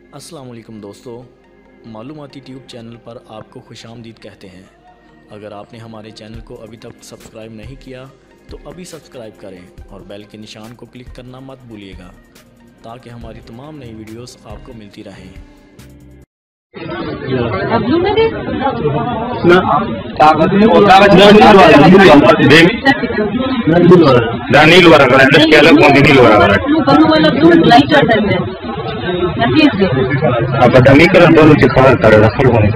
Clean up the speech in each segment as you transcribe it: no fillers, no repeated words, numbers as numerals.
अस्सलाम वालेकुम दोस्तों, मालूमाती ट्यूब चैनल पर आपको खुशामदीद कहते हैं। अगर आपने हमारे चैनल को अभी तक सब्सक्राइब नहीं किया तो अभी सब्सक्राइब करें और बेल के निशान को क्लिक करना मत भूलिएगा ताकि हमारी तमाम नई वीडियोस आपको मिलती रहें। apa dami kan dulu cekal karena rasul ini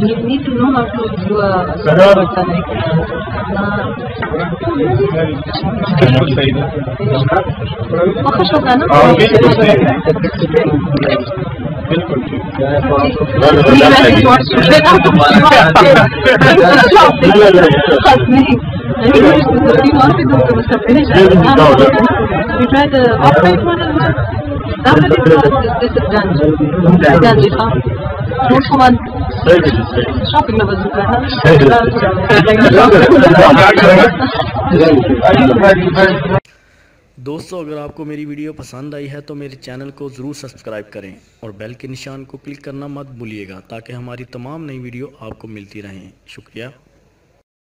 you need to know how to do a दोस्तों, अगर आपको मेरी वीडियो पसंद आई है तो मेरे चैनल को ज़रूर सब्सक्राइब करें और बेल के निशान को क्लिक करना मत भूलिएगा ताकि हमारी तमाम नई वीडियो आपको मिलती रहें। शुक्रिया।